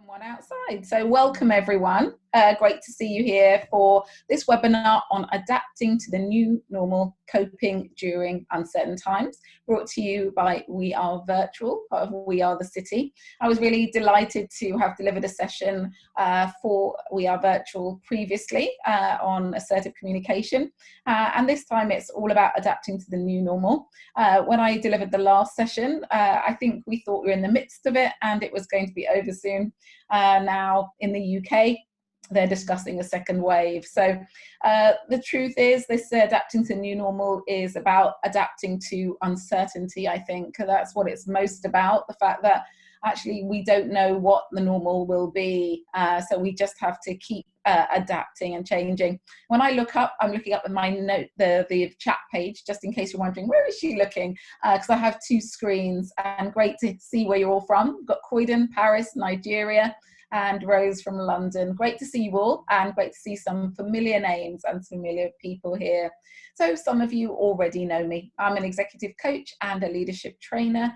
One outside. So welcome everyone. Great to see you here for this webinar on adapting to the new normal, coping during uncertain times, brought to you by We Are Virtual, part of We Are the City. I was really delighted to have delivered a session for We Are Virtual previously on assertive communication, and this time it's all about adapting to the new normal. When I delivered the last session, I think we thought we were in the midst of it and it was going to be over soon. Now in the UK, they're discussing a second wave. So the truth is this adapting to new normal is about adapting to uncertainty. I think that's what it's most about, the fact that actually we don't know what the normal will be. So we just have to keep adapting and changing. When I look up, I'm looking up at my note, the chat page, just in case you're wondering, where is she looking? Because I have two screens, and great to see where you're all from. We've got Croydon, Paris, Nigeria, and Rose from London. Great to see you all, and great to see some familiar names and familiar people here. So some of you already know me. I'm an executive coach and a leadership trainer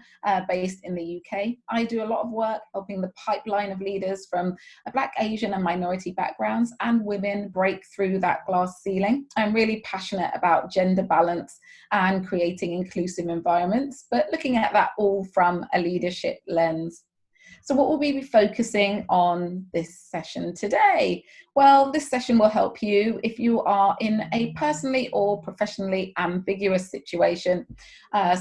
based in the UK. I do a lot of work helping the pipeline of leaders from Black, Asian and minority backgrounds and women break through that glass ceiling. I'm really passionate about gender balance and creating inclusive environments, but looking at that all from a leadership lens. So what will we be focusing on this session today? Well, this session will help you if you are in a personally or professionally ambiguous situation.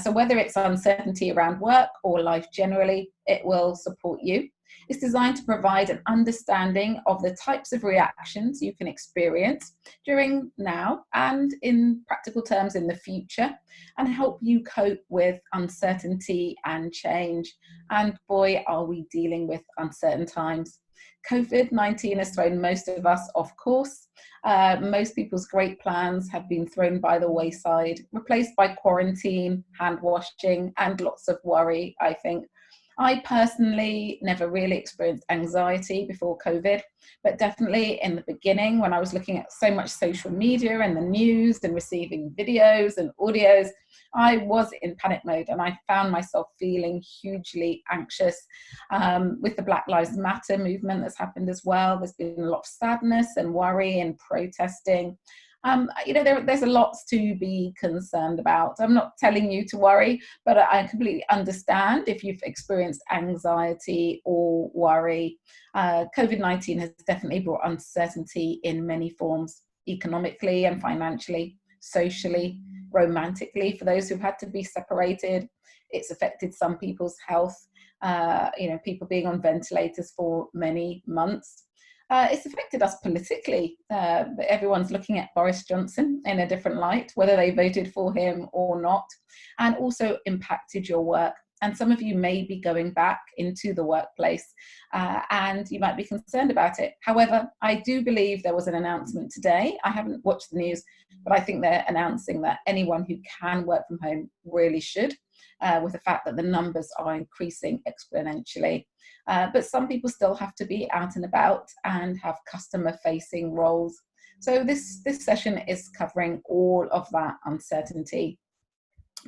So whether it's uncertainty around work or life generally, it will support you. It's designed to provide an understanding of the types of reactions you can experience during now and in practical terms in the future, and help you cope with uncertainty and change. And boy, are we dealing with uncertain times. COVID-19 has thrown most of us off course. Most people's great plans have been thrown by the wayside, replaced by quarantine, hand washing, and lots of worry, I think. I personally never really experienced anxiety before COVID, but definitely in the beginning when I was looking at so much social media and the news and receiving videos and audios, I was in panic mode and I found myself feeling hugely anxious. With the Black Lives Matter movement that's happened as well, there's been a lot of sadness and worry and protesting. There's a lot to be concerned about. I'm not telling you to worry, but I completely understand if you've experienced anxiety or worry. COVID-19 has definitely brought uncertainty in many forms, economically and financially, socially, romantically, for those who've had to be separated. It's affected some people's health, people being on ventilators for many months. It's affected us politically. Everyone's looking at Boris Johnson in a different light, whether they voted for him or not, and also impacted your work. And some of you may be going back into the workplace and you might be concerned about it. However, I do believe there was an announcement today. I haven't watched the news, but I think they're announcing that anyone who can work from home really should, with the fact that the numbers are increasing exponentially. But some people still have to be out and about and have customer-facing roles. So this session is covering all of that uncertainty.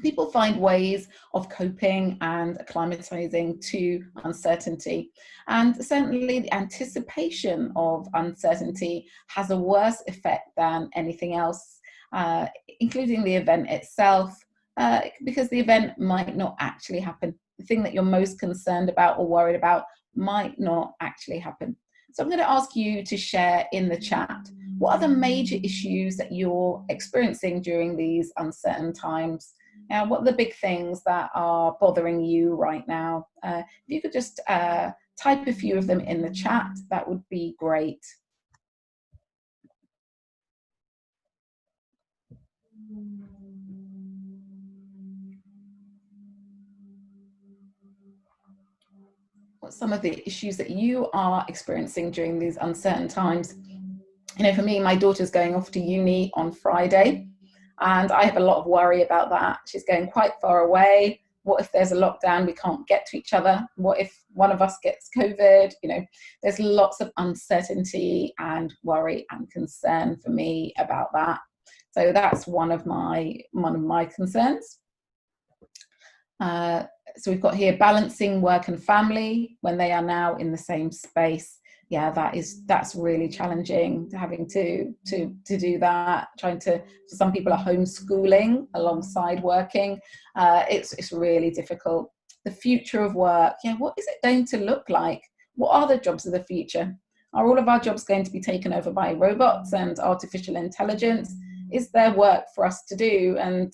People find ways of coping and acclimatizing to uncertainty. And certainly the anticipation of uncertainty has a worse effect than anything else, including the event itself, because the event might not actually happen. The thing that you're most concerned about or worried about might not actually happen. So I'm going to ask you to share in the chat, what are the major issues that you're experiencing during these uncertain times? Now, what are the big things that are bothering you right now? If you could just type a few of them in the chat, that would be great. What some of the issues that you are experiencing during these uncertain times? For me, my daughter's going off to uni on Friday, and I have a lot of worry about that. She's going quite far away. What if there's a lockdown, we can't get to each other? What if one of us gets COVID? There's lots of uncertainty and worry and concern for me about that. So that's one of my concerns. So we've got here balancing work and family when they are now in the same space. Yeah, that's really challenging, having to do that. Some people are homeschooling alongside working. It's really difficult. The future of work. Yeah, what is it going to look like? What are the jobs of the future? Are all of our jobs going to be taken over by robots and artificial intelligence? Is there work for us to do? And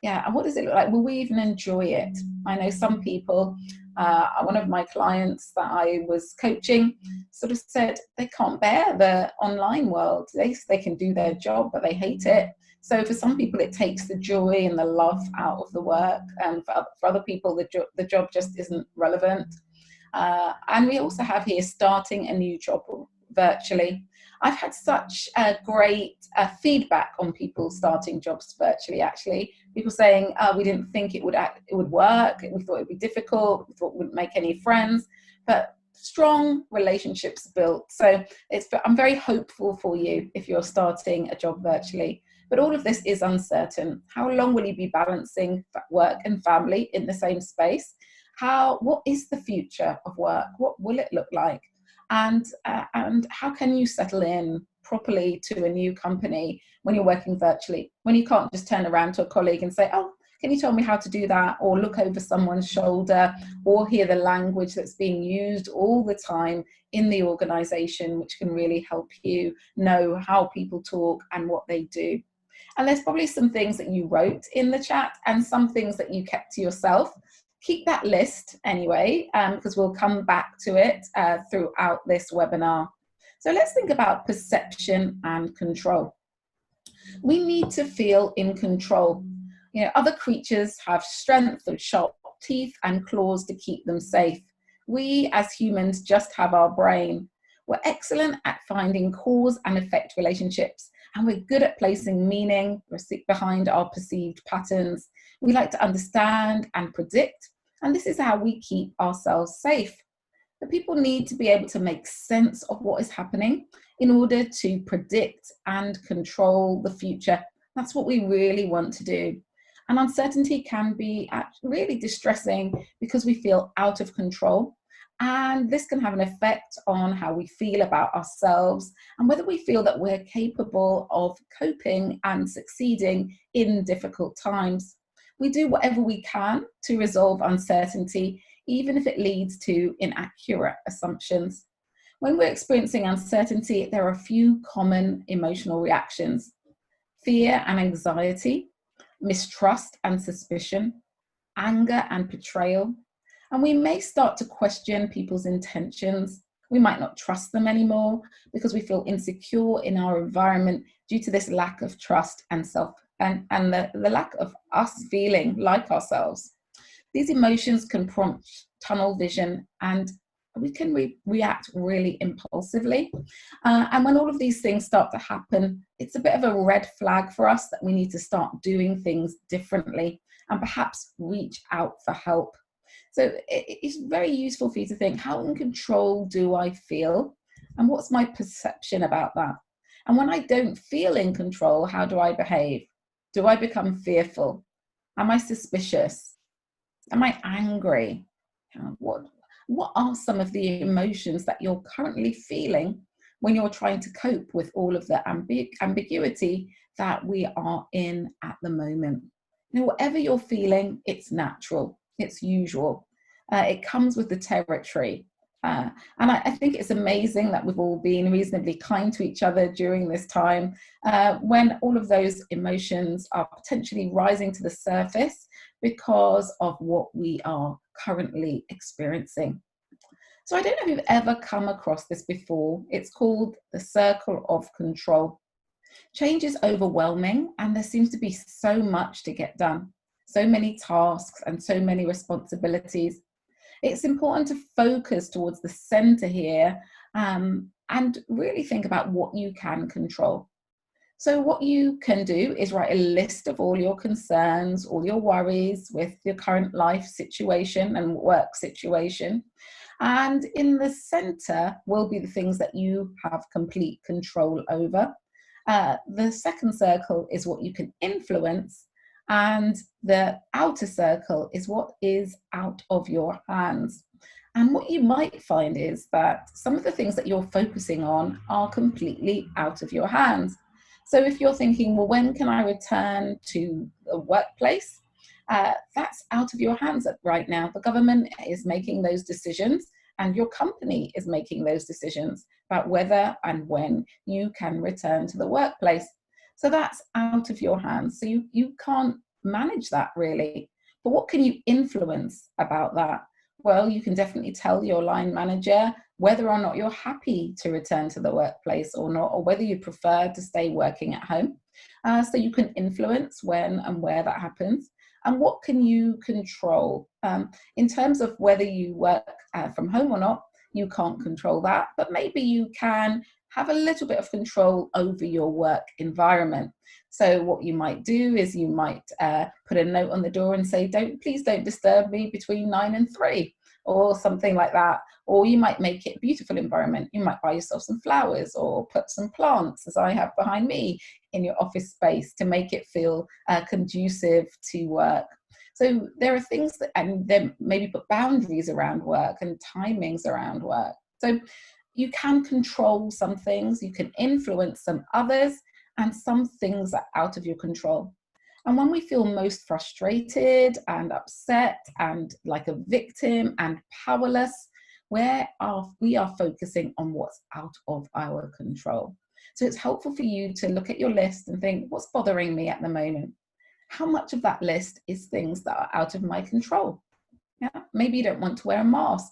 yeah, and what does it look like? Will we even enjoy it? I know some people, one of my clients that I was coaching sort of said they can't bear the online world. They can do their job, but they hate it. So for some people, it takes the joy and the love out of the work. And for other people, the job just isn't relevant. And we also have here starting a new job virtually. I've had such great feedback on people starting jobs virtually, actually. People saying, we didn't think it would work, we thought it would be difficult, we thought we wouldn't make any friends, but strong relationships built. So I'm very hopeful for you if you're starting a job virtually. But all of this is uncertain. How long will you be balancing work and family in the same space? What is the future of work? What will it look like? And how can you settle in properly to a new company when you're working virtually, when you can't just turn around to a colleague and say, oh, can you tell me how to do that? Or look over someone's shoulder, or hear the language that's being used all the time in the organization, which can really help you know how people talk and what they do. And there's probably some things that you wrote in the chat and some things that you kept to yourself. Keep that list anyway, because we'll come back to it throughout this webinar. So let's think about perception and control. We need to feel in control. You know, other creatures have strength with sharp teeth and claws to keep them safe. We as humans just have our brain. We're excellent at finding cause and effect relationships, and we're good at placing meaning behind our perceived patterns. We like to understand and predict, and this is how we keep ourselves safe. But people need to be able to make sense of what is happening in order to predict and control the future. That's what we really want to do. And uncertainty can be really distressing because we feel out of control. And this can have an effect on how we feel about ourselves and whether we feel that we're capable of coping and succeeding in difficult times. We do whatever we can to resolve uncertainty, even if it leads to inaccurate assumptions. When we're experiencing uncertainty, there are a few common emotional reactions: fear and anxiety, mistrust and suspicion, anger and betrayal. And we may start to question people's intentions. We might not trust them anymore because we feel insecure in our environment due to this lack of trust and the lack of us feeling like ourselves. These emotions can prompt tunnel vision, and we can react really impulsively. And when all of these things start to happen, it's a bit of a red flag for us that we need to start doing things differently and perhaps reach out for help. So it's very useful for you to think, how in control do I feel? And what's my perception about that? And when I don't feel in control, how do I behave? Do I become fearful? Am I suspicious? Am I angry? What are some of the emotions that you're currently feeling when you're trying to cope with all of the ambiguity that we are in at the moment? You know, whatever you're feeling, it's natural, it's usual. It comes with the territory. And I think it's amazing that we've all been reasonably kind to each other during this time when all of those emotions are potentially rising to the surface because of what we are currently experiencing. So I don't know if you've ever come across this before. It's called the circle of control. Change is overwhelming, and there seems to be so much to get done, so many tasks and so many responsibilities. It's important to focus towards the center here and really think about what you can control. So what you can do is write a list of all your concerns, all your worries with your current life situation and work situation. And in the center will be the things that you have complete control over. The second circle is what you can influence. And the outer circle is what is out of your hands. And what you might find is that some of the things that you're focusing on are completely out of your hands. So if you're thinking, well, when can I return to the workplace? That's out of your hands right now. The government is making those decisions, and your company is making those decisions about whether and when you can return to the workplace. So that's out of your hands. So you can't manage that really. But what can you influence about that? Well, you can definitely tell your line manager whether or not you're happy to return to the workplace or not, or whether you prefer to stay working at home. So you can influence when and where that happens. And what can you control? In terms of whether you work from home or not, you can't control that, but maybe you can have a little bit of control over your work environment. So what you might do is you might put a note on the door and say, please don't disturb me between 9 and 3, or something like that. Or you might make it a beautiful environment. You might buy yourself some flowers or put some plants, as I have behind me, in your office space to make it feel conducive to work. So there are things that, and then maybe put boundaries around work and timings around work. So you can control some things, you can influence some others, and some things are out of your control. And when we feel most frustrated and upset and like a victim and powerless, we are focusing on what's out of our control. So it's helpful for you to look at your list and think, what's bothering me at the moment? How much of that list is things that are out of my control? Yeah, maybe you don't want to wear a mask.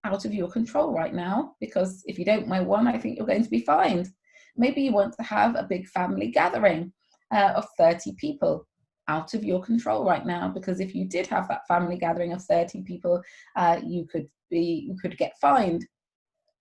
Out of your control right now, because if you don't wear one, I think you're going to be fined. Maybe you want to have a big family gathering of 30 people. Out of your control right now, because if you did have that family gathering of 30 people, you could get fined.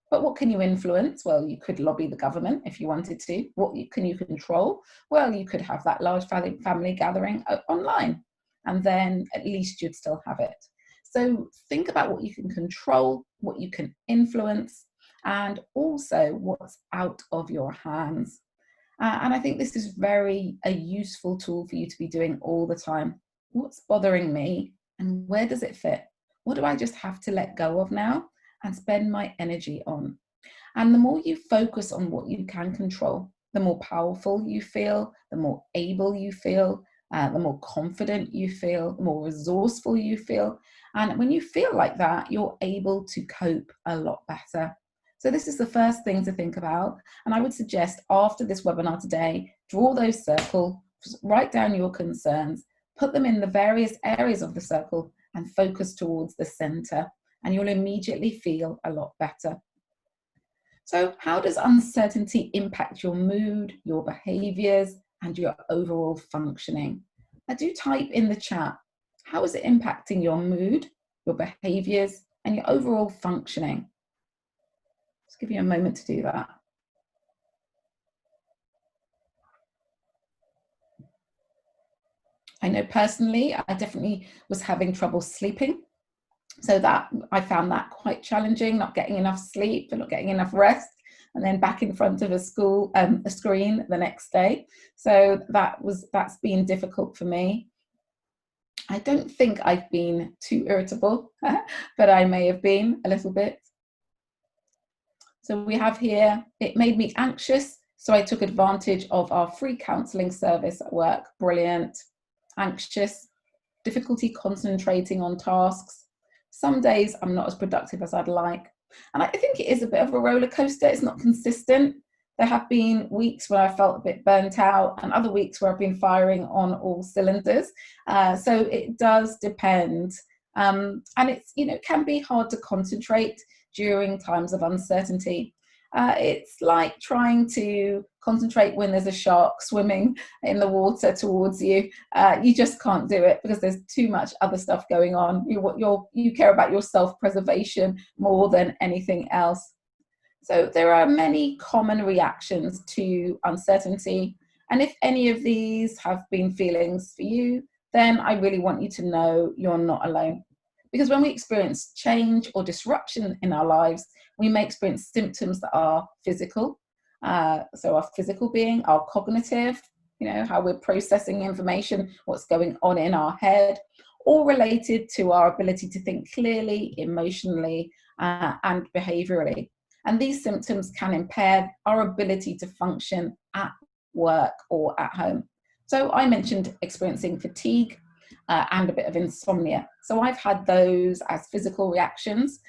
But what can you influence? Well, you could lobby the government if you wanted to. Can you control? Well, you could have that large family gathering online, and then at least you'd still have it. So think about what you can control, what you can influence, and also what's out of your hands. And I think this is very a useful tool for you to be doing all the time. What's bothering me and where does it fit? What do I just have to let go of now and spend my energy on? And the more you focus on what you can control, the more powerful you feel, the more able you feel, the more confident you feel, the more resourceful you feel. And when you feel like that, you're able to cope a lot better. So this is the first thing to think about. And I would suggest after this webinar today, draw those circles, write down your concerns, put them in the various areas of the circle and focus towards the center. And you'll immediately feel a lot better. So how does uncertainty impact your mood, your behaviors, and your overall functioning? Now do type in the chat, how is it impacting your mood, your behaviors, and your overall functioning? Just give you a moment to do that. I know personally, I definitely was having trouble sleeping. So that I found that quite challenging, not getting enough sleep and not getting enough rest, and then back in front of a screen the next day. So that's been difficult for me. I don't think I've been too irritable, but I may have been a little bit. So we have here, it made me anxious, so I took advantage of our free counselling service at work. Brilliant. Anxious, difficulty concentrating on tasks. Some days I'm not as productive as I'd like. And I think it is a bit of a roller coaster. It's not consistent. There have been weeks where I felt a bit burnt out and other weeks where I've been firing on all cylinders. So it does depend. And it's, it can be hard to concentrate during times of uncertainty. It's like trying to concentrate when there's a shark swimming in the water towards you. You just can't do it because there's too much other stuff going on. You care about your self-preservation more than anything else. So there are many common reactions to uncertainty. And if any of these have been feelings for you, then I really want you to know you're not alone. Because when we experience change or disruption in our lives, we may experience symptoms that are physical. So our physical being, our cognitive, you know, how we're processing information, what's going on in our head, all related to our ability to think clearly, emotionally, and behaviorally. And these symptoms can impair our ability to function at work or at home. So I mentioned experiencing fatigue and a bit of insomnia. So I've had those as physical reactions.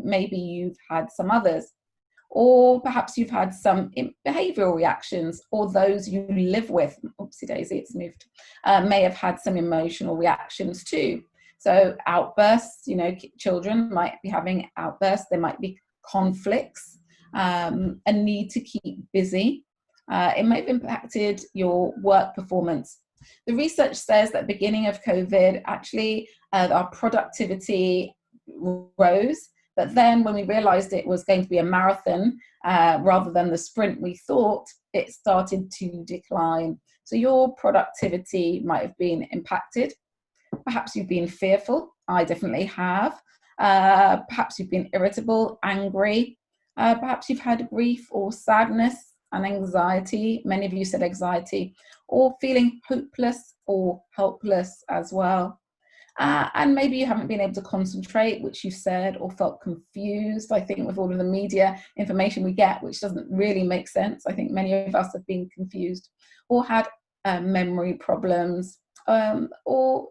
Maybe you've had some others. Or perhaps you've had some behavioral reactions, or those you live with, oopsie daisy, it's moved, may have had some emotional reactions too. So outbursts, you know, children might be having outbursts, there might be conflicts, a need to keep busy. It may have impacted your work performance. The research says that beginning of COVID, actually our productivity rose. But then when we realized it was going to be a marathon rather than the sprint we thought, it started to decline. So your productivity might have been impacted. Perhaps you've been fearful. I definitely have. Perhaps you've been irritable, angry. Perhaps you've had grief or sadness and anxiety. Many of you said anxiety, or feeling hopeless or helpless as well. And maybe you haven't been able to concentrate, which you said, or felt confused. I think with all of the media information we get, which doesn't really make sense, I think many of us have been confused, or had memory problems, or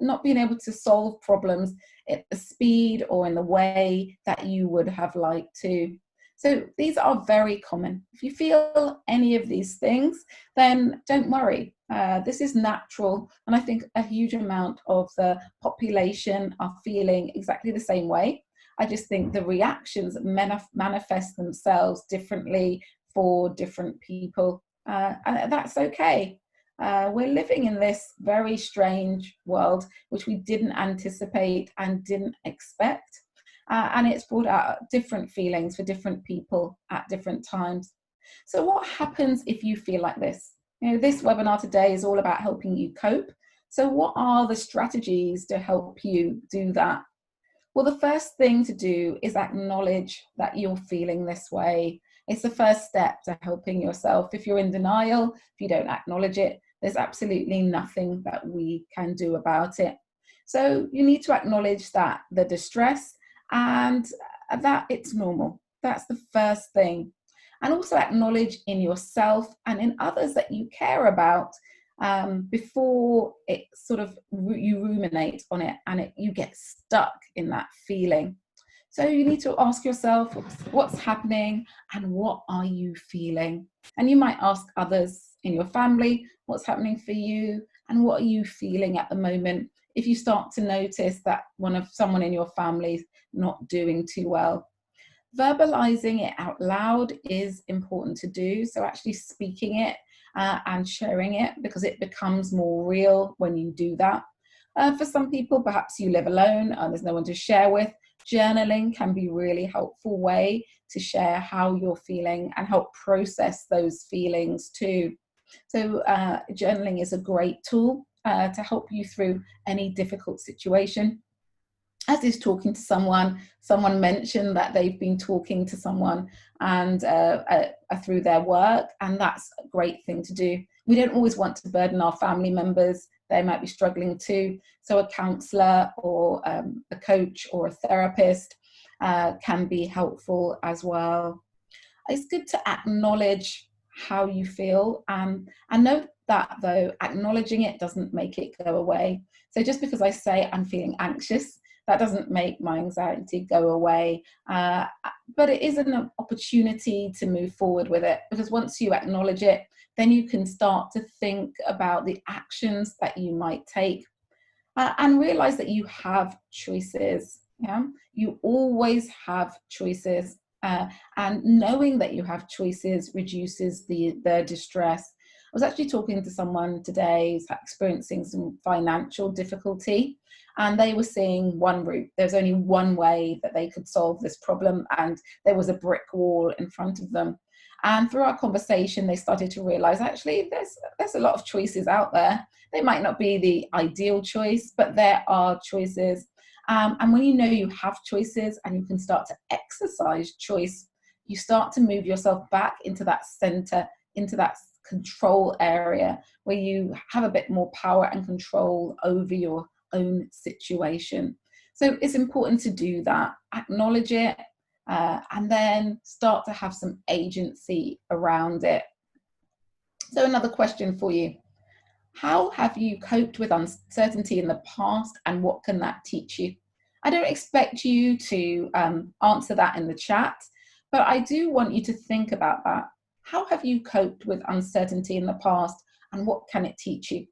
not being able to solve problems at the speed or in the way that you would have liked to. So these are very common. If you feel any of these things, then don't worry. This is natural. And I think a huge amount of the population are feeling exactly the same way. I just think the reactions manifest themselves differently for different people. And that's okay. We're living in this very strange world, which we didn't anticipate and didn't expect. And it's brought out different feelings for different people at different times. So what happens if you feel like this? You know, this webinar today is all about helping you cope. So what are the strategies to help you do that? Well, the first thing to do is acknowledge that you're feeling this way. It's the first step to helping yourself. If you're in denial, if you don't acknowledge it, there's absolutely nothing that we can do about it. So you need to acknowledge that the distress and that it's normal. That's the first thing. And also acknowledge in yourself and in others that you care about before it sort of you ruminate on it and you get stuck in that feeling. So you need to ask yourself what's happening and what are you feeling? And you might ask others in your family what's happening for you and what are you feeling at the moment if you start to notice that someone in your family is not doing too well. Verbalizing it out loud is important to do. So actually speaking it and sharing it, because it becomes more real when you do that. For some people, perhaps you live alone and there's no one to share with. Journaling can be a really helpful way to share how you're feeling and help process those feelings too. So journaling is a great tool to help you through any difficult situation. As is talking to someone. Someone mentioned that they've been talking to someone and through their work, and that's a great thing to do. We don't always want to burden our family members. They might be struggling too. So a counsellor or a coach or a therapist can be helpful as well. It's good to acknowledge how you feel and know that, though, acknowledging it doesn't make it go away. So just because I say I'm feeling anxious, that doesn't make my anxiety go away, but it is an opportunity to move forward with it, because once you acknowledge it, then you can start to think about the actions that you might take and realize that you have choices. Yeah, you always have choices, and knowing that you have choices reduces the distress. I was actually talking to someone today who's experiencing some financial difficulty, and they were seeing one route. There's only one way that they could solve this problem, and there was a brick wall in front of them. And through our conversation, they started to realize actually there's a lot of choices out there. They might not be the ideal choice, but there are choices. And when you know you have choices and you can start to exercise choice, you start to move yourself back into that center, into that control area where you have a bit more power and control over your own situation. So it's important to do that, acknowledge it, and then start to have some agency around it. So another question for you. How have you coped with uncertainty in the past, and what can that teach you? I don't expect you to answer that in the chat, but I do want you to think about that. How have you coped with uncertainty in the past, and what can it teach you?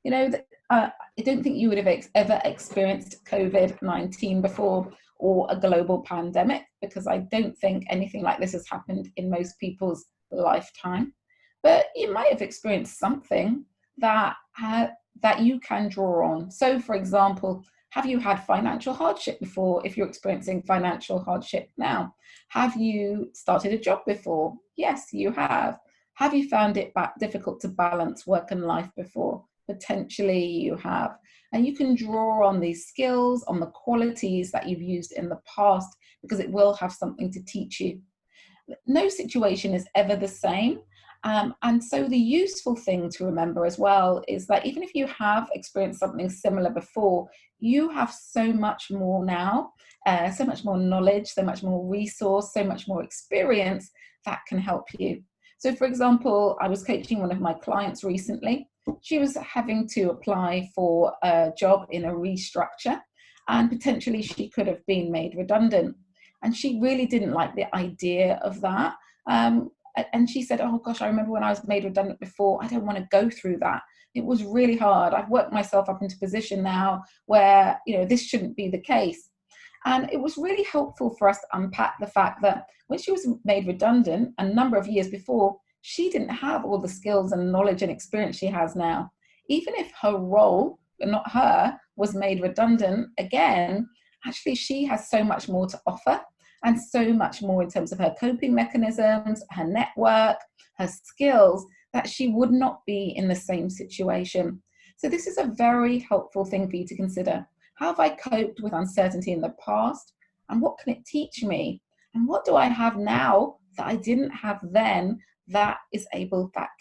You know, I don't think you would have ever experienced COVID-19 before, or a global pandemic, because I don't think anything like this has happened in most people's lifetime. But you might have experienced something that you can draw on. So, for example, have you had financial hardship before? If you're experiencing financial hardship now, have you started a job before? Yes, you have. Have you found it difficult to balance work and life before? Potentially you have. And you can draw on these skills, on the qualities that you've used in the past, because it will have something to teach you. No situation is ever the same. And so the useful thing to remember as well is that even if you have experienced something similar before, you have so much more now, so much more knowledge, so much more resource, so much more experience that can help you. So for example, I was coaching one of my clients recently. She was having to apply for a job in a restructure, and potentially she could have been made redundant. And she really didn't like the idea of that. And she said, oh gosh, I remember when I was made redundant before, I don't want to go through that. It was really hard. I've worked myself up into a position now where, you know, this shouldn't be the case. And it was really helpful for us to unpack the fact that when she was made redundant a number of years before, she didn't have all the skills and knowledge and experience she has now. Even if her role, not her, was made redundant again, actually she has so much more to offer, and so much more in terms of her coping mechanisms, her network, her skills, that she would not be in the same situation. So this is a very helpful thing for you to consider. How have I coped with uncertainty in the past? And what can it teach me? And what do I have now that I didn't have then that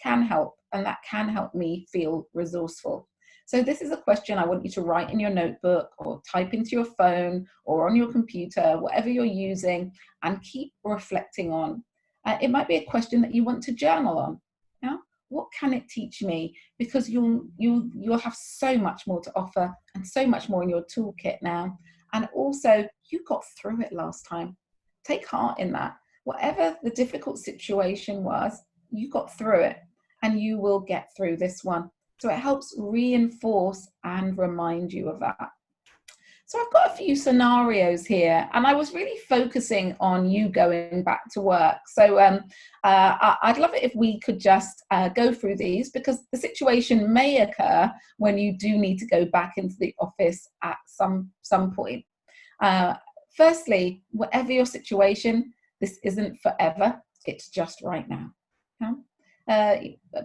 can help, and that can help me feel resourceful? So this is a question I want you to write in your notebook, or type into your phone, or on your computer, whatever you're using, and keep reflecting on. It might be a question that you want to journal on. Yeah? What can it teach me? Because you'll have so much more to offer, and so much more in your toolkit now. And also, you got through it last time. Take heart in that. Whatever the difficult situation was, you got through it, and you will get through this one. So it helps reinforce and remind you of that. So I've got a few scenarios here, and I was really focusing on you going back to work. So I'd love it if we could just go through these, because the situation may occur when you do need to go back into the office at some point. Firstly, whatever your situation, this isn't forever, it's just right now. Yeah?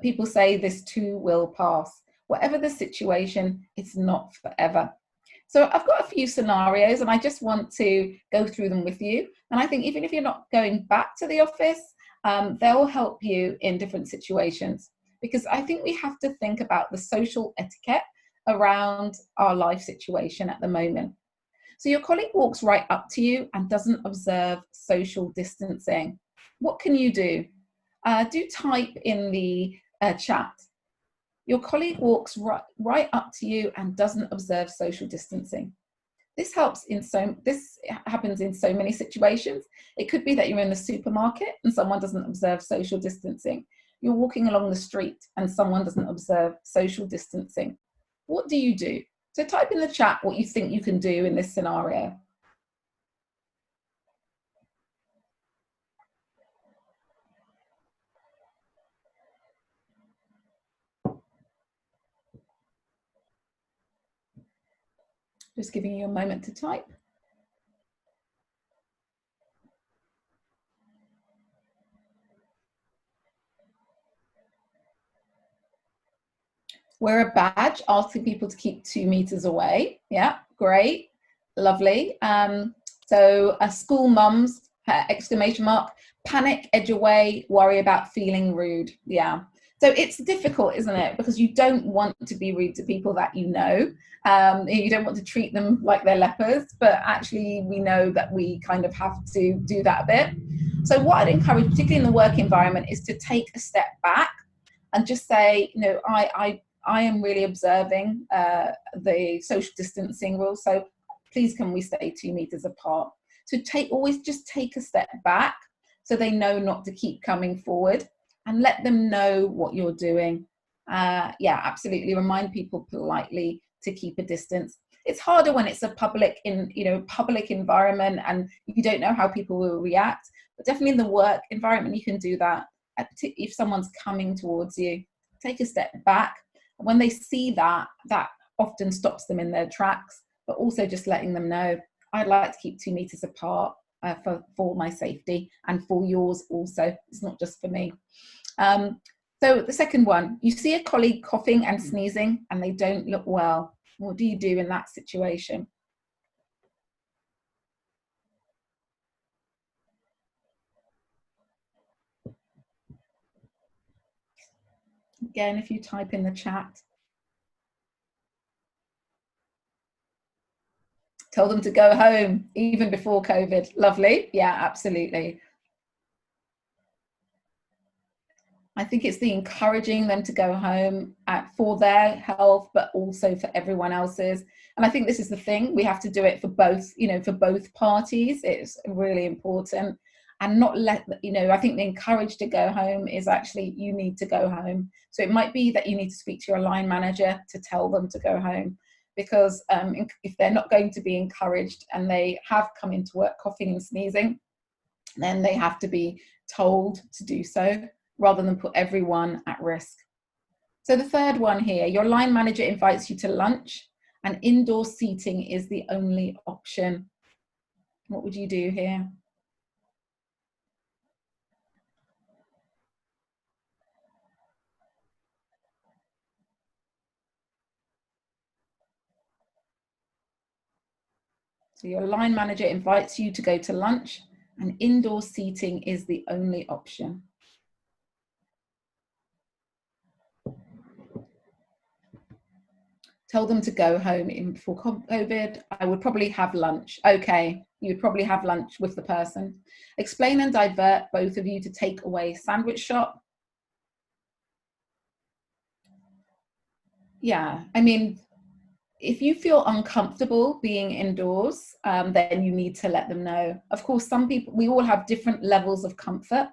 People say this too will pass. Whatever the situation, it's not forever. So I've got a few scenarios, and I just want to go through them with you. And I think even if you're not going back to the office, they'll help you in different situations, because I think we have to think about the social etiquette around our life situation at the moment. So your colleague walks right up to you and doesn't observe social distancing. What can you do? Do type in the chat. Your colleague walks right up to you and doesn't observe social distancing. This happens in so many situations. It could be that you're in the supermarket and someone doesn't observe social distancing. You're walking along the street and someone doesn't observe social distancing. What do you do? So type in the chat what you think you can do in this scenario. Just giving you a moment to type. Wear a badge asking people to keep 2 meters away. Yeah, great, lovely. So school mums, exclamation mark, panic, edge away, worry about feeling rude. Yeah, So it's difficult, isn't it? Because you don't want to be rude to people that you know. You don't want to treat them like they're lepers, but actually we know that we kind of have to do that a bit. So what I'd encourage, particularly in the work environment, is to take a step back and just say, I am really observing the social distancing rules. So please, can we stay 2 meters apart? So always just take a step back so they know not to keep coming forward, and let them know what you're doing. Yeah, absolutely. Remind people politely to keep a distance. It's harder when it's a public environment and you don't know how people will react. But definitely in the work environment, you can do that. If someone's coming towards you, take a step back. When they see that, that often stops them in their tracks. But also just letting them know, I'd like to keep 2 meters apart for my safety and for yours also. It's not just for me. So the second one, you see a colleague coughing and sneezing and they don't look well. What do you do in that situation? Again, if you type in the chat, tell them to go home even before COVID. Lovely. Yeah, absolutely. I think it's the encouraging them to go home for their health, but also for everyone else's. And I think this is the thing, we have to do it for both, for both parties. It's really important. And not I think the encourage to go home is actually, you need to go home. So it might be that you need to speak to your line manager to tell them to go home, because if they're not going to be encouraged and they have come into work coughing and sneezing, then they have to be told to do so, rather than put everyone at risk. So the third one here, your line manager invites you to lunch and indoor seating is the only option. What would you do here? So your line manager invites you to go to lunch and indoor seating is the only option. Tell them to go home before COVID. I would probably have lunch. Okay, you would probably have lunch with the person. Explain and divert both of you to take away sandwich shop. Yeah, I mean, if you feel uncomfortable being indoors, then you need to let them know. Of course, some people, we all have different levels of comfort,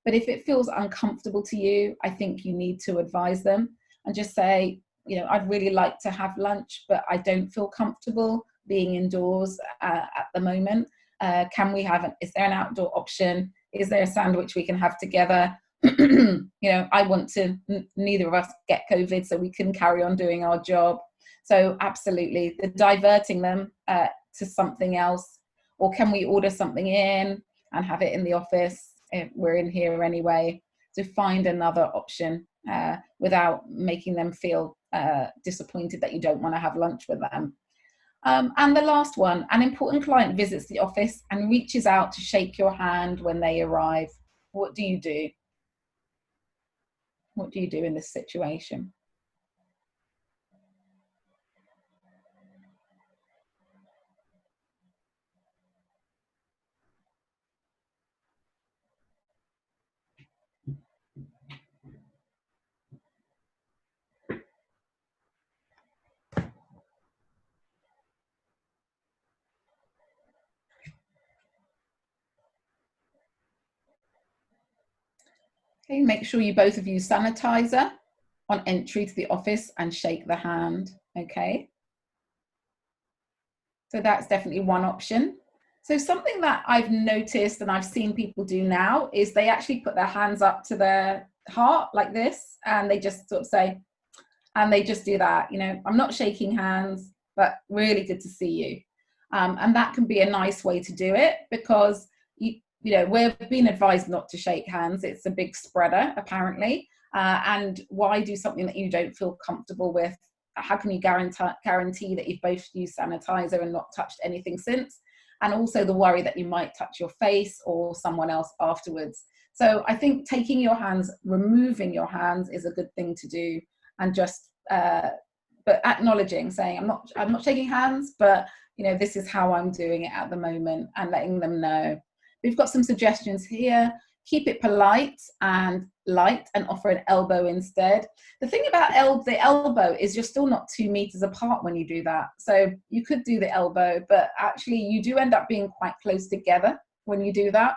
but if it feels uncomfortable to you, I think you need to advise them and just say, I'd really like to have lunch, but I don't feel comfortable being indoors at the moment. Is there an outdoor option? Is there a sandwich we can have together? I want to, neither of us get COVID, so we can carry on doing our job. So absolutely, the diverting them to something else, or can we order something in and have it in the office if we're in here anyway? So find another option without making them feel disappointed that you don't want to have lunch with them. And the last one, an important client visits the office and reaches out to shake your hand when they arrive. What do you do? What do you do in this situation? Okay, make sure you both of use sanitizer on entry to the office and shake the hand. Okay, so that's definitely one option. So something that I've noticed and I've seen people do now is they actually put their hands up to their heart like this, and they just sort of say, and they just do that. I'm not shaking hands, but really good to see you. And that can be a nice way to do it, because we're being advised not to shake hands. It's a big spreader, apparently. And why do something that you don't feel comfortable with? How can you guarantee that you've both used sanitizer and not touched anything since? And also the worry that you might touch your face or someone else afterwards. So I think taking your hands, removing your hands is a good thing to do, and just but acknowledging, saying I'm not shaking hands, but you know, this is how I'm doing it at the moment, and letting them know. We've got some suggestions here. Keep it polite and light, and offer an elbow instead. The thing about the elbow is you're still not 2 meters apart when you do that. So you could do the elbow, but actually you do end up being quite close together when you do that.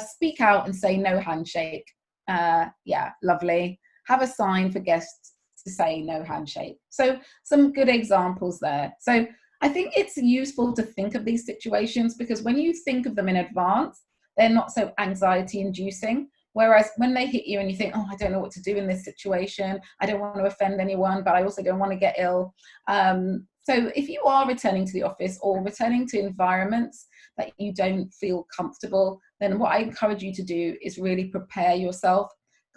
Speak out and say no handshake. Yeah, lovely. Have a sign for guests to say no handshake. So some good examples there. So I think it's useful to think of these situations, because when you think of them in advance, they're not so anxiety inducing. Whereas when they hit you and you think, oh, I don't know what to do in this situation, I don't want to offend anyone, but I also don't want to get ill. So if you are returning to the office or returning to environments that you don't feel comfortable, then what I encourage you to do is really prepare yourself.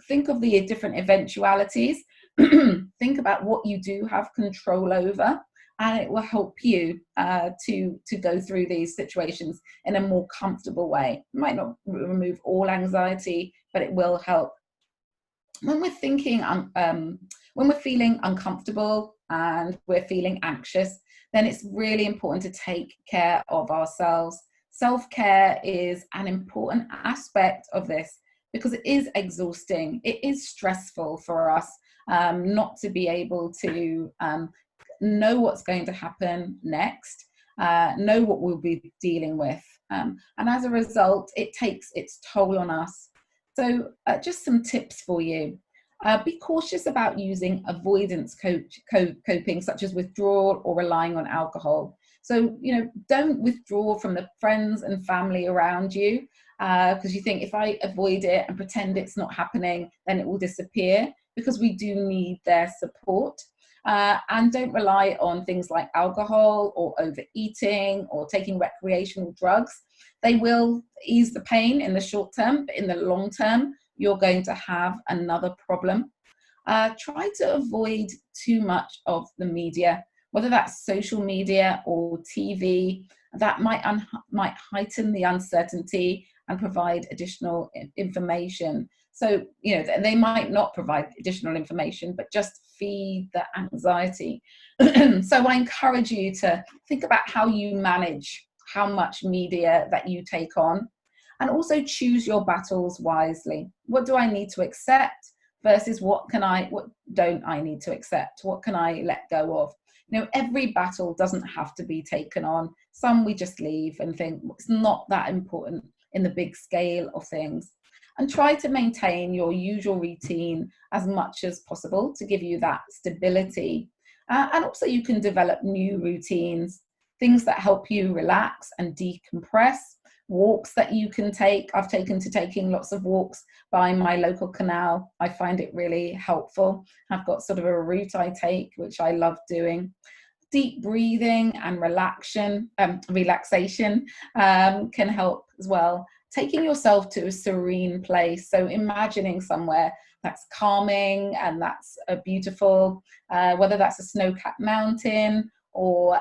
Think of the different eventualities. Think about what you do have control over, and it will help you to go through these situations in a more comfortable way. It might not remove all anxiety, but it will help. When we're thinking, when we're feeling uncomfortable and we're feeling anxious, then it's really important to take care of ourselves. Self-care is an important aspect of this, because it is exhausting. It is stressful for us not to be able to know what's going to happen next, know what we'll be dealing with. And as a result, it takes its toll on us. So just some tips for you. Be cautious about using avoidance coping, such as withdrawal or relying on alcohol. So, you know, don't withdraw from the friends and family around you, because you think, if I avoid it and pretend it's not happening, then it will disappear, because we do need their support. And don't rely on things like alcohol or overeating or taking recreational drugs. They will ease the pain in the short term, but in the long term, you're going to have another problem. Try to avoid too much of the media, whether that's social media or TV. That might heighten the uncertainty and provide additional information. So, you know, they might not provide additional information, but just feed the anxiety. So I encourage you to think about how you manage how much media that you take on, and also choose your battles wisely. What do I need to accept versus what don't I need to accept? What can I let go of? You know, every battle doesn't have to be taken on. Some we just leave and think it's not that important in the big scale of things. And try to maintain your usual routine as much as possible to give you that stability. And also you can develop new routines, things that help you relax and decompress, walks that you can take. I've taking lots of walks by my local canal. I find it really helpful. I've got sort of a route I take, which I love doing. Deep breathing and relaxation can help as well. Taking yourself to a serene place. So imagining somewhere that's calming and that's beautiful, whether that's a snow-capped mountain, or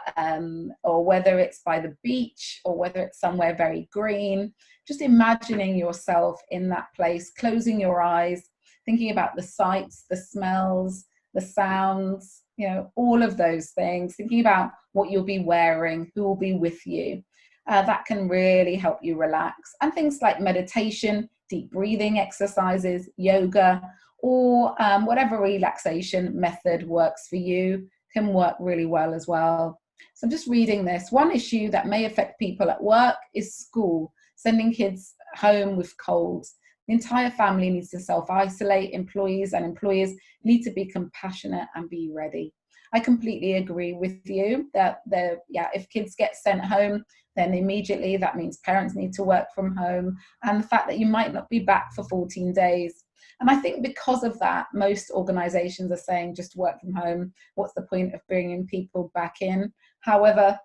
whether it's by the beach, or whether it's somewhere very green. Just imagining yourself in that place, closing your eyes, thinking about the sights, the smells, the sounds, you know, all of those things, thinking about what you'll be wearing, who will be with you. That can really help you relax. And things like meditation, deep breathing exercises, yoga, or whatever relaxation method works for you can work really well as well. So I'm just reading this. One issue that may affect people at work is school, sending kids home with colds. The entire family needs to self-isolate. Employees and employers need to be compassionate and be ready. I completely agree with you that if kids get sent home, then immediately that means parents need to work from home, and the fact that you might not be back for 14 days. And I think because of that, most organizations are saying just work from home. What's the point of bringing people back in? However,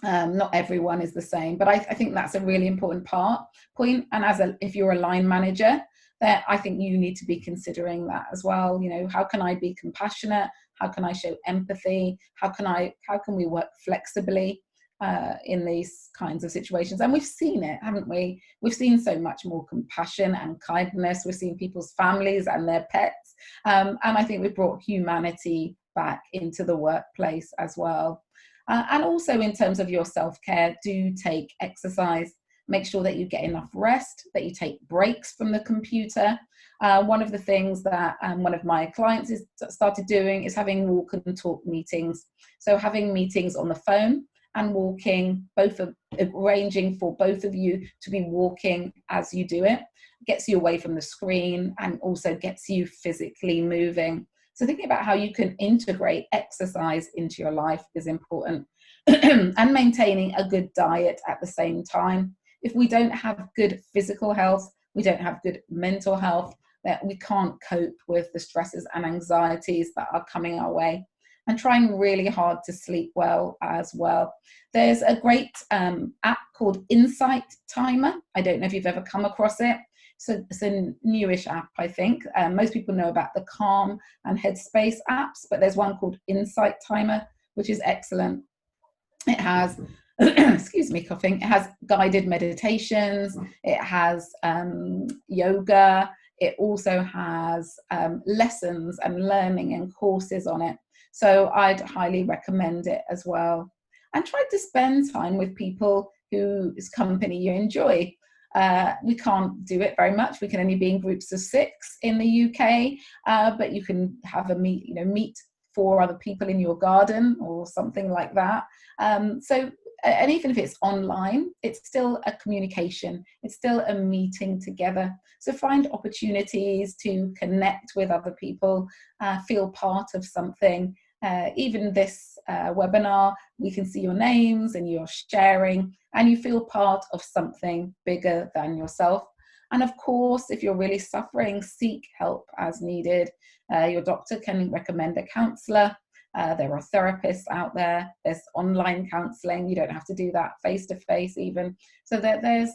not everyone is the same, but I think that's a really important point. And if you're a line manager, that I think you need to be considering that as well. You know, how can I be compassionate? How can I show empathy? How can we work flexibly? in these kinds of situations. And we've seen it, haven't we? We've seen so much more compassion and kindness. We've seen people's families and their pets. And I think we've brought humanity back into the workplace as well. And also in terms of your self-care, do take exercise. Make sure that you get enough rest, that you take breaks from the computer. One of the things that one of my clients has started doing is having walk and talk meetings. So having meetings on the phone and walking, both arranging for both of you to be walking as you do it, gets you away from the screen and also gets you physically moving. So thinking about how you can integrate exercise into your life is important. And maintaining a good diet at the same time. If we don't have good physical health, we don't have good mental health, that we can't cope with the stresses and anxieties that are coming our way. And trying really hard to sleep well as well. There's a great app called Insight Timer. I don't know if you've ever come across it. So it's a newish app, I think. Most people know about the Calm and Headspace apps, but there's one called Insight Timer, which is excellent. It has, excuse me, coughing. It has guided meditations. It has yoga. It also has lessons and learning and courses on it. So I'd highly recommend it as well. And try to spend time with people whose company you enjoy. We can't do it very much. We can only be in groups of 6 in the UK, but you can have meet 4 other people in your garden or something like that. And even if it's online, it's still a communication. It's still a meeting together. So find opportunities to connect with other people, feel part of something. Even this webinar, we can see your names and you're sharing and you feel part of something bigger than yourself. And of course, if you're really suffering, seek help as needed. Your doctor can recommend a counsellor. There are therapists out there. There's online counselling. You don't have to do that face-to-face even. So there's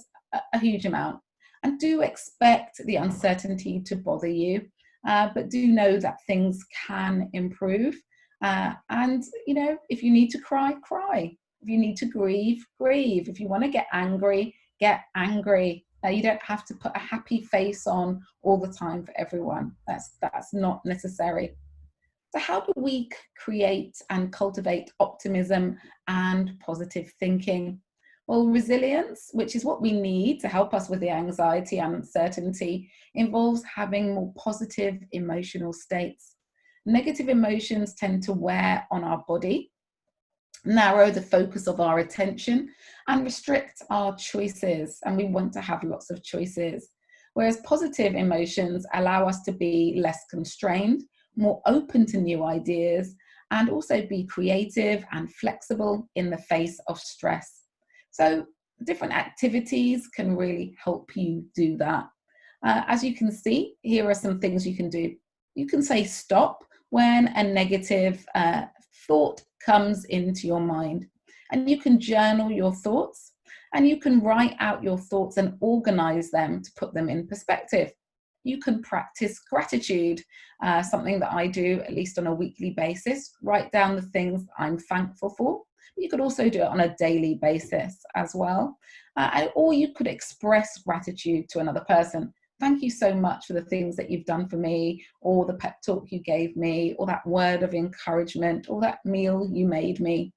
a huge amount. And do expect the uncertainty to bother you, but do know that things can improve. And, if you need to cry, cry. If you need to grieve, grieve. If you want to get angry, get angry. You don't have to put a happy face on all the time for everyone. That's not necessary. So how do we create and cultivate optimism and positive thinking? Well, resilience, which is what we need to help us with the anxiety and uncertainty, involves having more positive emotional states. Negative emotions tend to wear on our body, narrow the focus of our attention, and restrict our choices. And we want to have lots of choices. Whereas positive emotions allow us to be less constrained, more open to new ideas, and also be creative and flexible in the face of stress. So different activities can really help you do that. As you can see, here are some things you can do. You can say stop when a negative thought comes into your mind, and you can journal your thoughts, and you can write out your thoughts and organize them to put them in perspective. You can practice gratitude, something that I do at least on a weekly basis. Write down the things I'm thankful for. You could also do it on a daily basis as well. Or you could express gratitude to another person. Thank you so much for the things that you've done for me, or the pep talk you gave me, or that word of encouragement, or that meal you made me.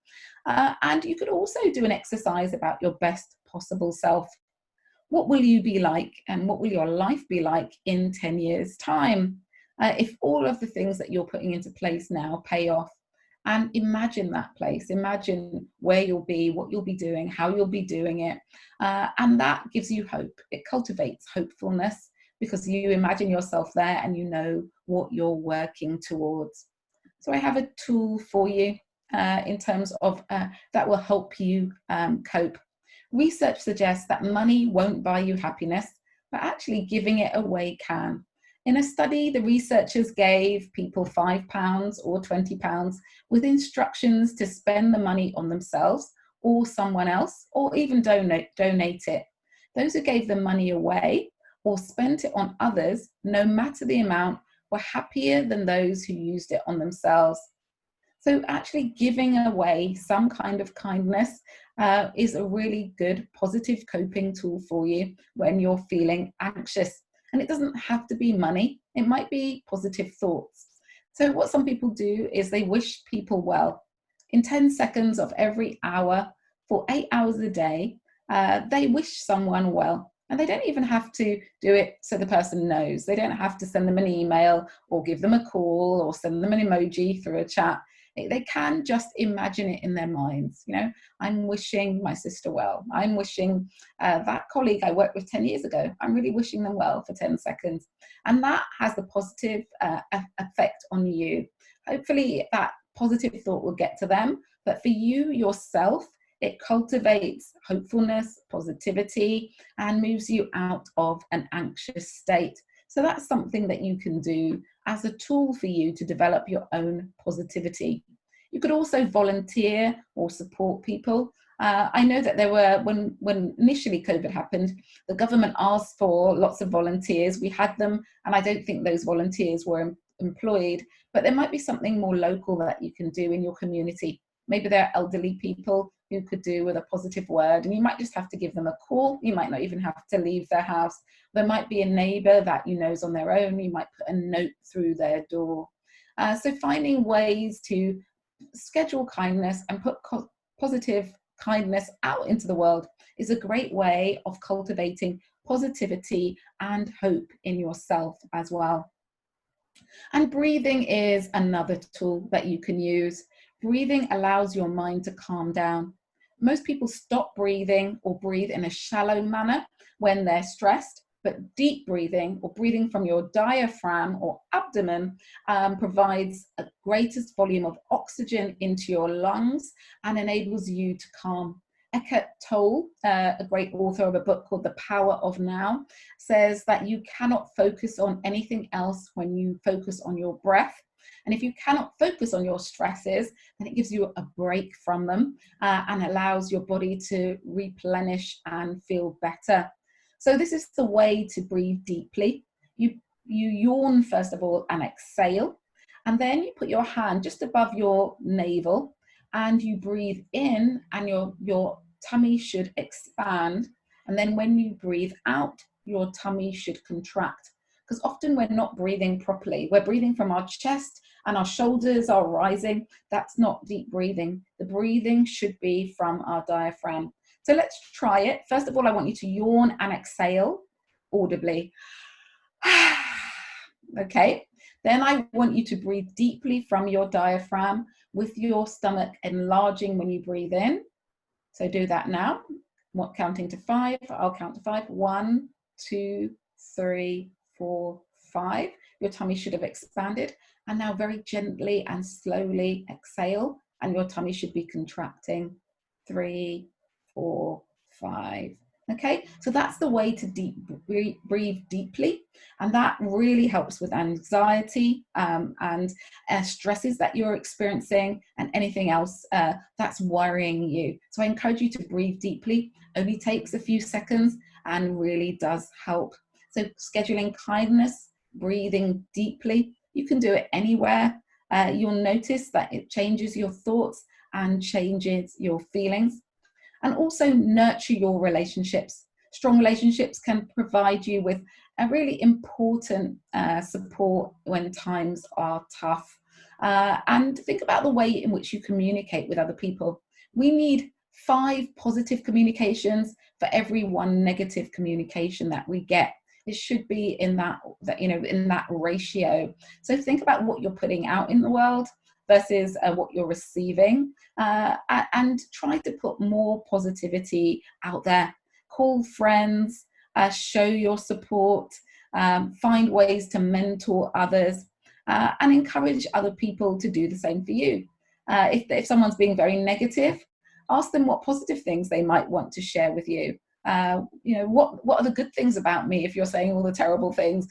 And you could also do an exercise about your best possible self. What will you be like, and what will your life be like in 10 years' time? If all of the things that you're putting into place now pay off, and imagine that place, imagine where you'll be, what you'll be doing, how you'll be doing it. And that gives you hope. It cultivates hopefulness because you imagine yourself there and you know what you're working towards. So I have a tool for you in terms of that will help you cope. Research suggests that money won't buy you happiness, but actually giving it away can. In a study, the researchers gave people £5 or £20 with instructions to spend the money on themselves or someone else, or even donate it. Those who gave the money away or spent it on others, no matter the amount, were happier than those who used it on themselves. So actually giving away some kind of kindness is a really good positive coping tool for you when you're feeling anxious. And it doesn't have to be money, it might be positive thoughts. So what some people do is they wish people well. In 10 seconds of every hour for 8 hours a day, they wish someone well. And they don't even have to do it so the person knows. They don't have to send them an email or give them a call or send them an emoji through a chat. They can just imagine it in their minds. You know, I'm wishing my sister well. I'm wishing that colleague I worked with 10 years ago, I'm really wishing them well for 10 seconds. And that has the positive effect on you. Hopefully that positive thought will get to them, but for you yourself, it cultivates hopefulness, positivity, and moves you out of an anxious state. So that's something that you can do as a tool for you to develop your own positivity. You could also volunteer or support people. I know that there were, when initially COVID happened, the government asked for lots of volunteers. We had them, and I don't think those volunteers were employed, but there might be something more local that you can do in your community. Maybe there are elderly people who could do with a positive word, and you might just have to give them a call. You might not even have to leave their house. There might be a neighbor that you know is on their own. You might put a note through their door. So finding ways to schedule kindness and put positive kindness out into the world is a great way of cultivating positivity and hope in yourself as well. And breathing is another tool that you can use. Breathing allows your mind to calm down. Most people stop breathing or breathe in a shallow manner when they're stressed, but deep breathing or breathing from your diaphragm or abdomen provides a greatest volume of oxygen into your lungs and enables you to calm. Eckhart Tolle, a great author of a book called The Power of Now, says that you cannot focus on anything else when you focus on your breath. And if you cannot focus on your stresses, then it gives you a break from them and allows your body to replenish and feel better. So this is the way to breathe deeply. You yawn first of all and exhale, and then you put your hand just above your navel and you breathe in, and your tummy should expand. And then when you breathe out, your tummy should contract. Because often we're not breathing properly. We're breathing from our chest and our shoulders are rising. That's not deep breathing. The breathing should be from our diaphragm. So let's try it. First of all, I want you to yawn and exhale audibly. Okay. Then I want you to breathe deeply from your diaphragm with your stomach enlarging when you breathe in. So do that now. Counting to 5. I'll count to 5. 1, 2, 3, 4, 5. Your tummy should have expanded. And now very gently and slowly exhale, and your tummy should be contracting. 3, 4, 5. Okay, so that's the way to breathe deeply, and that really helps with anxiety and stresses that you're experiencing and anything else that's worrying you. So I encourage you to breathe deeply. Only takes a few seconds and really does help. So scheduling kindness, breathing deeply, you can do it anywhere. You'll notice that it changes your thoughts and changes your feelings. And also nurture your relationships. Strong relationships can provide you with a really important support when times are tough. And think about the way in which you communicate with other people. We need 5 positive communications for every 1 negative communication that we get. It should be in that in that ratio. So think about what you're putting out in the world versus what you're receiving, and try to put more positivity out there. Call friends, show your support, find ways to mentor others, and encourage other people to do the same for you. If someone's being very negative, ask them what positive things they might want to share with you. What are the good things about me if you're saying all the terrible things,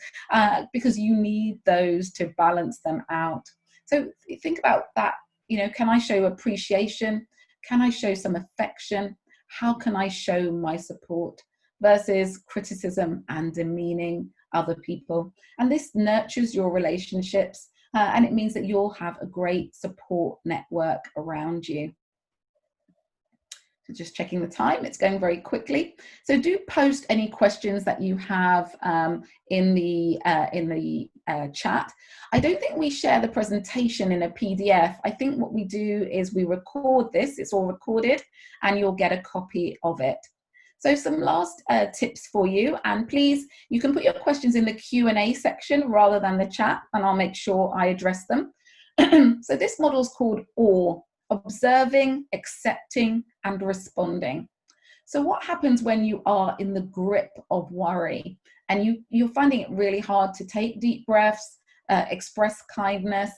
because you need those to balance them out. So think about that. Can I show appreciation? Can I show some affection? How can I show my support versus criticism and demeaning other people? And this nurtures your relationships, and it means that you'll have a great support network around you. Just checking the time, it's going very quickly. So do post any questions that you have in the chat. I don't think we share the presentation in a PDF. I think what we do is we record this, it's all recorded, and you'll get a copy of it. So some last tips for you, and please, you can put your questions in the Q&A section rather than the chat, and I'll make sure I address them. So this model is called OR. Observing, accepting, and responding. So what happens when you are in the grip of worry and you're finding it really hard to take deep breaths, express kindness,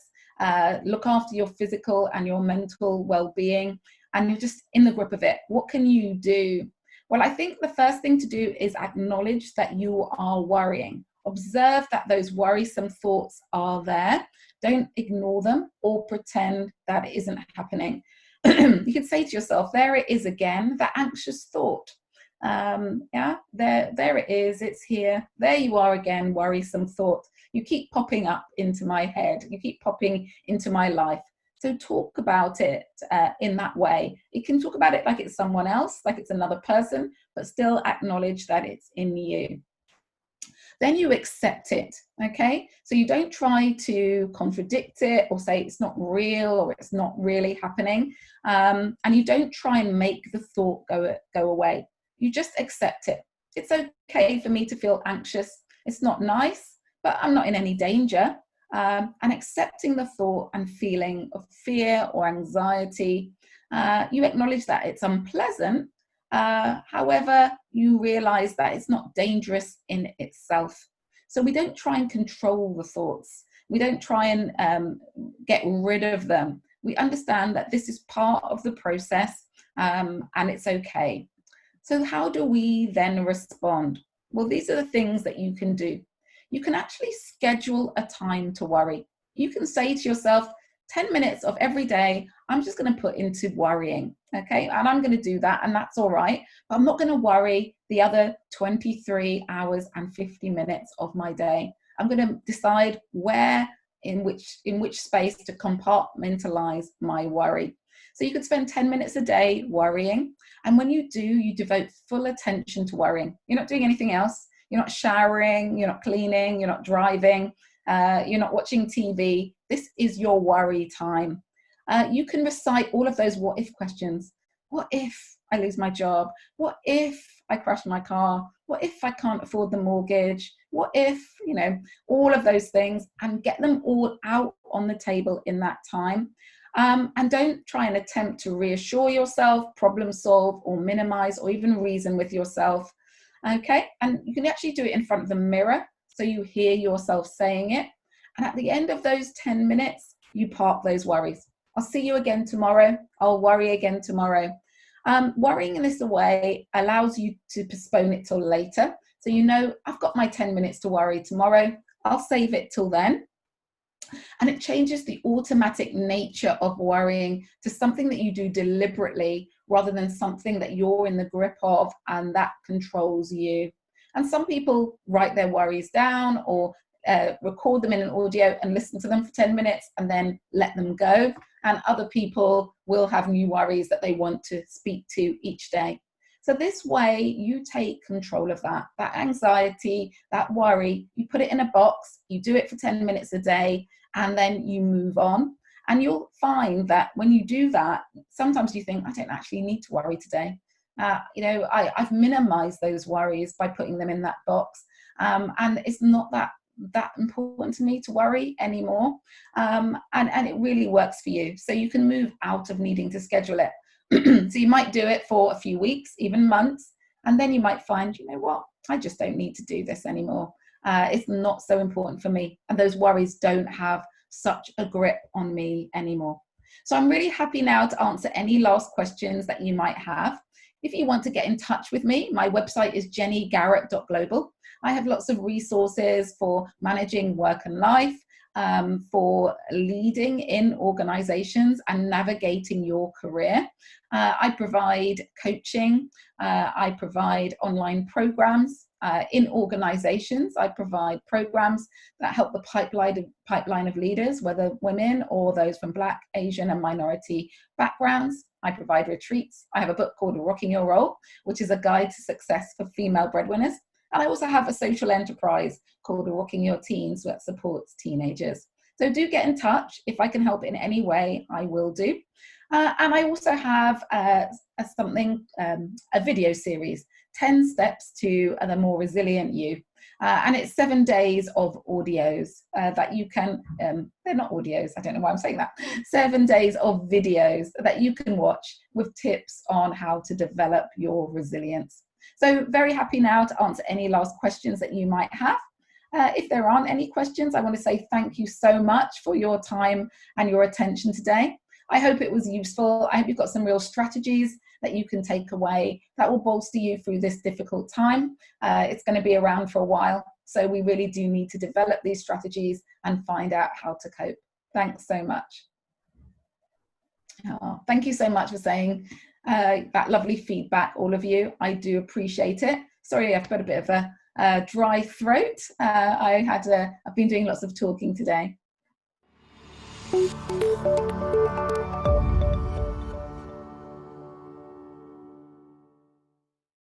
look after your physical and your mental well-being, and you're just in the grip of it? What can you do? Well, I think the first thing to do is acknowledge that you are worrying. Observe that those worrisome thoughts are there. Don't ignore them or pretend that it isn't happening. You can say to yourself, there it is again, that anxious thought. Yeah, there it is, it's here. There you are again, worrisome thought. You keep popping up into my head. You keep popping into my life. So talk about it in that way. You can talk about it like it's someone else, like it's another person, but still acknowledge that it's in you. Then you accept it, okay? So you don't try to contradict it or say it's not real or it's not really happening. And you don't try and make the thought go away. You just accept it. It's okay for me to feel anxious. It's not nice, but I'm not in any danger. And accepting the thought and feeling of fear or anxiety, you acknowledge that it's unpleasant. However, you realize that it's not dangerous in itself. So we don't try and control the thoughts. We don't try and get rid of them. We understand that this is part of the process, and it's okay. So how do we then respond? Well, these are the things that you can do. You can actually schedule a time to worry. You can say to yourself, 10 minutes of every day, I'm just going to put into worrying, okay? And I'm going to do that, and that's all right. But I'm not going to worry the other 23 hours and 50 minutes of my day. I'm going to decide where, in which space to compartmentalize my worry. So you could spend 10 minutes a day worrying. And when you do, you devote full attention to worrying. You're not doing anything else. You're not showering, you're not cleaning, you're not driving, you're not watching TV. This is your worry time. You can recite all of those what if questions. What if I lose my job? What if I crash my car? What if I can't afford the mortgage? What if, all of those things, and get them all out on the table in that time. And don't try and attempt to reassure yourself, problem solve, or minimize, or even reason with yourself. Okay, and you can actually do it in front of the mirror so you hear yourself saying it. And at the end of those 10 minutes, you park those worries. I'll see you again tomorrow. I'll worry again tomorrow. Worrying in this way allows you to postpone it till later. So I've got my 10 minutes to worry tomorrow. I'll save it till then. And it changes the automatic nature of worrying to something that you do deliberately rather than something that you're in the grip of and that controls you. And some people write their worries down or record them in an audio and listen to them for 10 minutes and then let them go. And other people will have new worries that they want to speak to each day. So this way you take control of that anxiety, that worry, you put it in a box, you do it for 10 minutes a day, and then you move on. And you'll find that when you do that, sometimes you think, I don't actually need to worry today. I've minimized those worries by putting them in that box. And it's not that important to me to worry anymore. And it really works for you. So you can move out of needing to schedule it. So you might do it for a few weeks, even months, and then you might find, I just don't need to do this anymore. It's not so important for me. And those worries don't have such a grip on me anymore. So I'm really happy now to answer any last questions that you might have. If you want to get in touch with me, my website is jennygarrett.global. I have lots of resources for managing work and life, for leading in organizations and navigating your career. I provide coaching, I provide online programs, In organizations, I provide programs that help the pipeline of leaders, whether women or those from Black, Asian, and minority backgrounds. I provide retreats. I have a book called Rocking Your Role, which is a guide to success for female breadwinners. And I also have a social enterprise called Rocking Your Teens that supports teenagers. So do get in touch. If I can help in any way, I will do. And I also have a video series, 10 Steps to the More Resilient You. And it's 7 days of audios that you can, they're not audios, I don't know why I'm saying that, 7 days of videos that you can watch with tips on how to develop your resilience. So very happy now to answer any last questions that you might have. If there aren't any questions, I want to say thank you so much for your time and your attention today. I hope it was useful. I hope you've got some real strategies that you can take away that will bolster you through this difficult time. It's going to be around for a while, so we really do need to develop these strategies and find out how to cope. Thanks so much. Oh, thank you so much for saying that lovely feedback, all of you. I do appreciate it. Sorry, I've got a bit of a dry throat. I've been doing lots of talking today.